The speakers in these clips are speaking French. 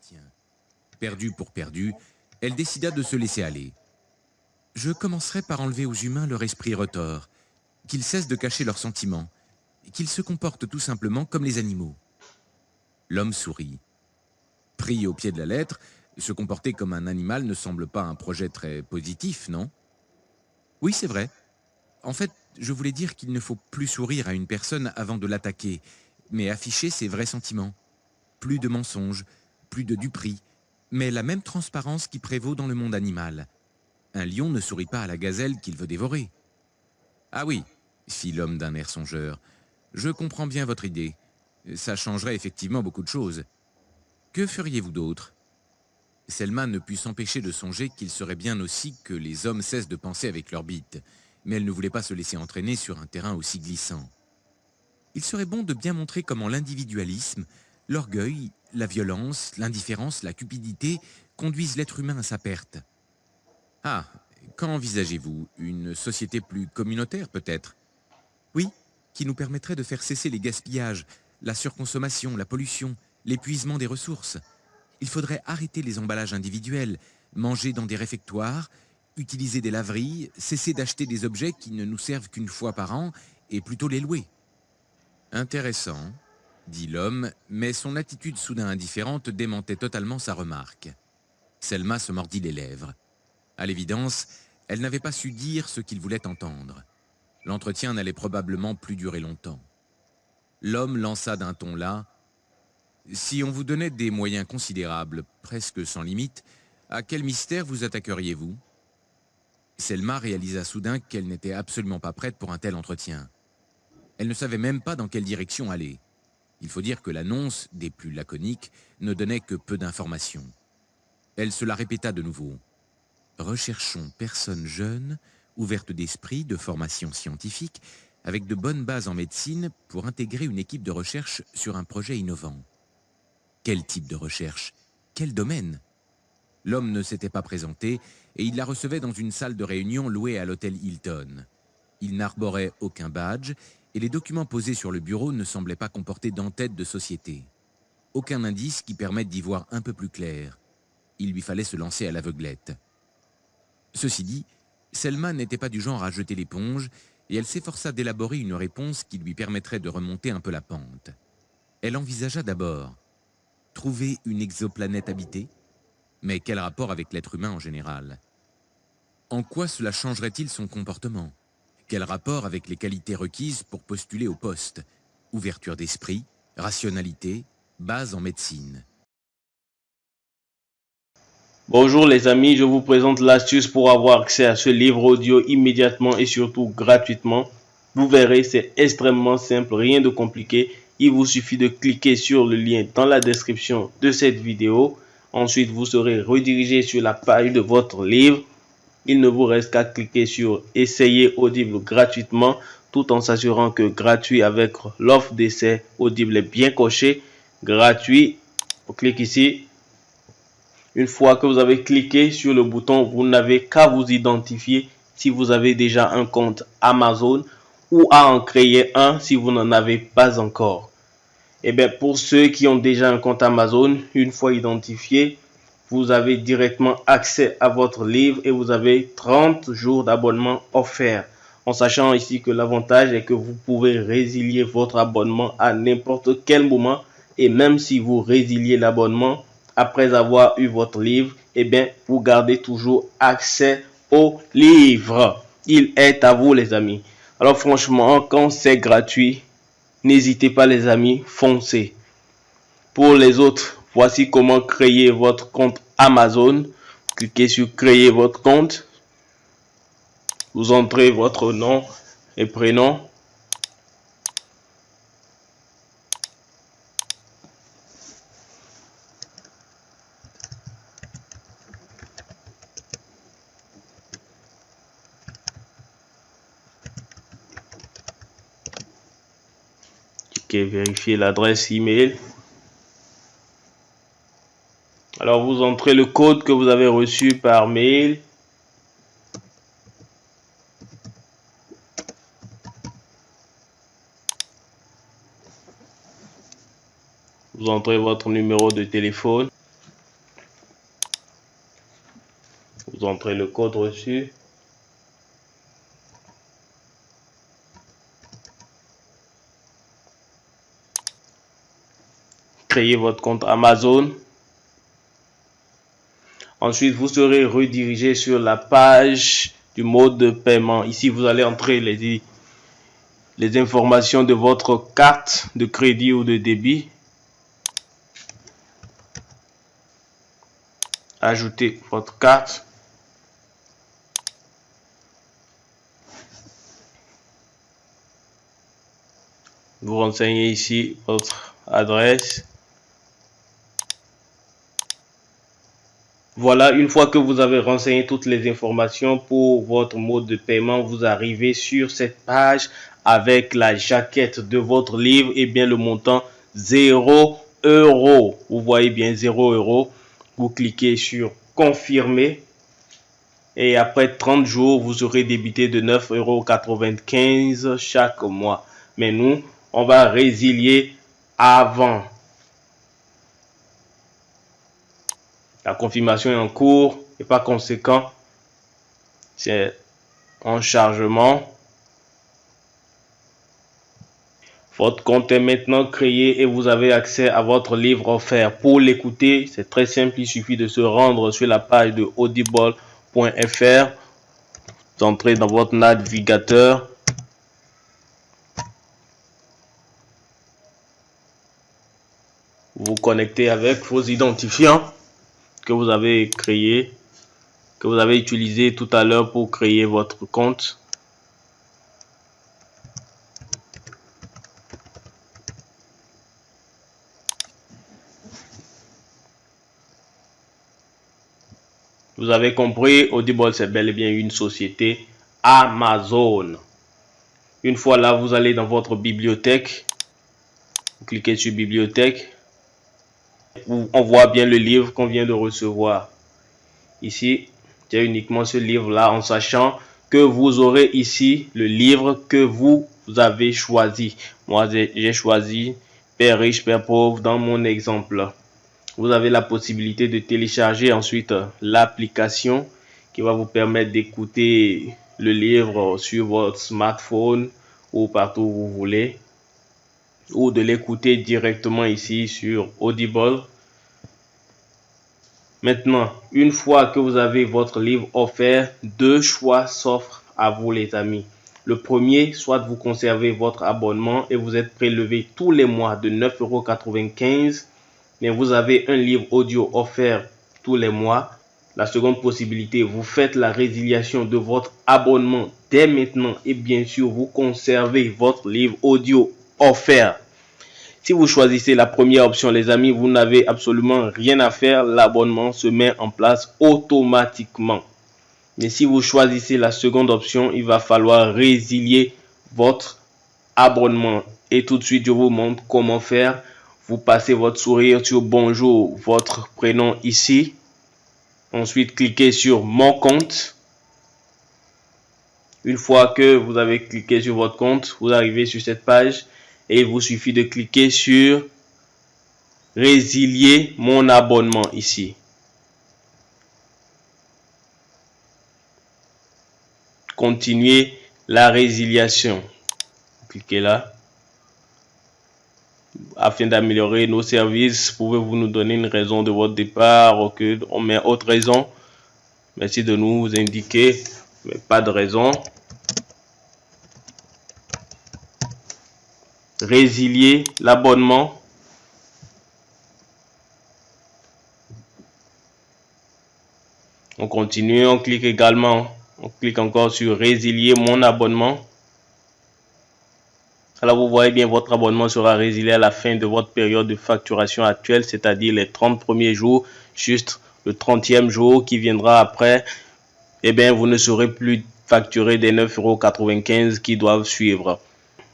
entretien. Perdue pour perdue, elle décida de se laisser aller. Je commencerai par enlever aux humains leur esprit retors, qu'ils cessent de cacher leurs sentiments, et qu'ils se comportent tout simplement comme les animaux. L'homme sourit. Pris au pied de la lettre, se comporter comme un animal ne semble pas un projet très positif, non? Oui, c'est vrai. En fait, je voulais dire qu'il ne faut plus sourire à une personne avant de l'attaquer, mais afficher ses vrais sentiments. Plus de mensonges, plus de duperie, mais la même transparence qui prévaut dans le monde animal. Un lion ne sourit pas à la gazelle qu'il veut dévorer. Ah oui, fit l'homme d'un air songeur, je comprends bien votre idée. Ça changerait effectivement beaucoup de choses. Que feriez-vous d'autre? Selma ne put s'empêcher de songer qu'il serait bien aussi que les hommes cessent de penser avec leur bite, mais elle ne voulait pas se laisser entraîner sur un terrain aussi glissant. Il serait bon de bien montrer comment l'individualisme, l'orgueil, la violence, l'indifférence, la cupidité conduisent l'être humain à sa perte. Ah, quand envisagez-vous? Une société plus communautaire peut-être? Oui, qui nous permettrait de faire cesser les gaspillages, la surconsommation, la pollution, l'épuisement des ressources. Il faudrait arrêter les emballages individuels, manger dans des réfectoires, utiliser des laveries, cesser d'acheter des objets qui ne nous servent qu'une fois par an et plutôt les louer. Intéressant, dit l'homme, mais son attitude soudain indifférente démentait totalement sa remarque. Selma se mordit les lèvres. À l'évidence, elle n'avait pas su dire ce qu'il voulait entendre. L'entretien n'allait probablement plus durer longtemps. L'homme lança d'un ton las: « Si on vous donnait des moyens considérables, presque sans limite, à quel mystère vous attaqueriez-vous » Selma réalisa soudain qu'elle n'était absolument pas prête pour un tel entretien. Elle ne savait même pas dans quelle direction aller. Il faut dire que l'annonce, des plus laconiques, ne donnait que peu d'informations. Elle se la répéta de nouveau. « Recherchons personnes jeunes, ouvertes d'esprit, de formation scientifique, avec de bonnes bases en médecine pour intégrer une équipe de recherche sur un projet innovant. » Quel type de recherche? Quel domaine? L'homme ne s'était pas présenté et il la recevait dans une salle de réunion louée à l'hôtel Hilton. Il n'arborait aucun badge et les documents posés sur le bureau ne semblaient pas comporter d'entête de société. Aucun indice qui permette d'y voir un peu plus clair. Il lui fallait se lancer à l'aveuglette. Ceci dit, Selma n'était pas du genre à jeter l'éponge et elle s'efforça d'élaborer une réponse qui lui permettrait de remonter un peu la pente. Elle envisagea d'abord trouver une exoplanète habitée, mais quel rapport avec l'être humain en général? En quoi cela changerait-il son comportement? Quel rapport avec les qualités requises pour postuler au poste? Ouverture d'esprit, rationalité, base en médecine. Bonjour les amis, je vous présente l'astuce pour avoir accès à ce livre audio immédiatement et surtout gratuitement. Vous verrez, c'est extrêmement simple, rien de compliqué. Il vous suffit de cliquer sur le lien dans la description de cette vidéo. Ensuite, vous serez redirigé sur la page de votre livre. Il ne vous reste qu'à cliquer sur Essayer Audible gratuitement, tout en s'assurant que gratuit avec l'offre d'essai Audible est bien coché. Gratuit, on clique ici. Une fois que vous avez cliqué sur le bouton, vous n'avez qu'à vous identifier si vous avez déjà un compte Amazon ou à en créer un si vous n'en avez pas encore. Et bien, pour ceux qui ont déjà un compte Amazon, une fois identifié, vous avez directement accès à votre livre et vous avez 30 jours d'abonnement offerts. En sachant ici que l'avantage est que vous pouvez résilier votre abonnement à n'importe quel moment. Et même si vous résiliez l'abonnement après avoir eu votre livre, eh bien, vous gardez toujours accès au livre. Il est à vous les amis. Alors franchement, quand c'est gratuit, n'hésitez pas les amis, foncez. Pour les autres, voici comment créer votre compte Amazon. Cliquez sur créer votre compte. Vous entrez votre nom et prénom. Cliquez vérifier l'adresse email. Alors vous entrez le code que vous avez reçu par mail. Vous entrez votre numéro de téléphone. Vous entrez le code reçu. Créez votre compte Amazon. Ensuite, vous serez redirigé sur la page du mode de paiement. Ici, vous allez entrer les informations de votre carte de crédit ou de débit. Ajoutez votre carte. Vous renseignez ici votre adresse. Voilà, une fois que vous avez renseigné toutes les informations pour votre mode de paiement, vous arrivez sur cette page avec la jaquette de votre livre et bien le montant 0 €. Vous voyez bien 0 €. Vous cliquez sur confirmer et après 30 jours, vous serez débité de 9,95 € chaque mois. Mais nous, on va résilier avant. La confirmation est en cours et par conséquent, c'est en chargement. Votre compte est maintenant créé et vous avez accès à votre livre offert. Pour l'écouter, c'est très simple, il suffit de se rendre sur la page de audible.fr. Vous entrez dans votre navigateur. Vous vous connectez avec vos identifiants que vous avez créé, que vous avez utilisé tout à l'heure pour créer votre compte. Vous avez compris, Audible c'est bel et bien une société Amazon. Une fois là, vous allez dans votre bibliothèque. Vous cliquez sur bibliothèque. On voit bien le livre qu'on vient de recevoir. Ici, il y a uniquement ce livre-là en sachant que vous aurez ici le livre que vous avez choisi. Moi, j'ai choisi Père riche, Père pauvre dans mon exemple. Vous avez la possibilité de télécharger ensuite l'application qui va vous permettre d'écouter le livre sur votre smartphone ou partout où vous voulez, ou de l'écouter directement ici sur Audible. Maintenant, une fois que vous avez votre livre offert, deux choix s'offrent à vous les amis. Le premier, soit vous conservez votre abonnement et vous êtes prélevé tous les mois de 9,95 €, mais vous avez un livre audio offert tous les mois. La seconde possibilité, vous faites la résiliation de votre abonnement dès maintenant et bien sûr, vous conservez votre livre audio offert. Si vous choisissez la première option, les amis, vous n'avez absolument rien à faire. L'abonnement se met en place automatiquement. Mais si vous choisissez la seconde option, il va falloir résilier votre abonnement. Et tout de suite, je vous montre comment faire. Vous passez votre sourire sur bonjour, votre prénom ici. Ensuite, cliquez sur mon compte. Une fois que vous avez cliqué sur votre compte, vous arrivez sur cette page. Et il vous suffit de cliquer sur résilier mon abonnement ici. Continuez la résiliation. Cliquez là. Afin d'améliorer nos services, pouvez-vous nous donner une raison de votre départ? Ok, on met autre raison. Merci de nous indiquer, mais pas de raison. Résilier l'abonnement. On continue, on clique également, on clique encore sur résilier mon abonnement. Alors vous voyez bien, votre abonnement sera résilié à la fin de votre période de facturation actuelle, c'est-à-dire les 30 premiers jours, juste le 30e jour qui viendra après, eh bien vous ne serez plus facturé des 9,95 € qui doivent suivre.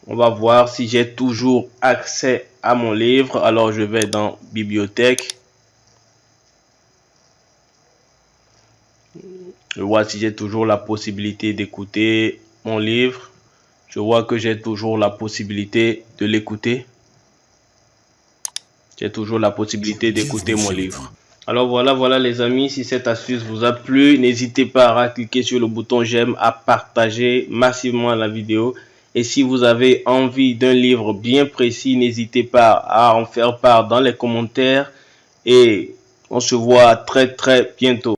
On va voir si j'ai toujours accès à mon livre. Alors, je vais dans bibliothèque. Je vois si j'ai toujours la possibilité d'écouter mon livre. Je vois que j'ai toujours la possibilité de l'écouter. J'ai toujours la possibilité d'écouter mon livre. Alors voilà les amis, si cette astuce vous a plu, n'hésitez pas à cliquer sur le bouton j'aime, à partager massivement la vidéo. Et si vous avez envie d'un livre bien précis, n'hésitez pas à en faire part dans les commentaires. Et on se voit très bientôt.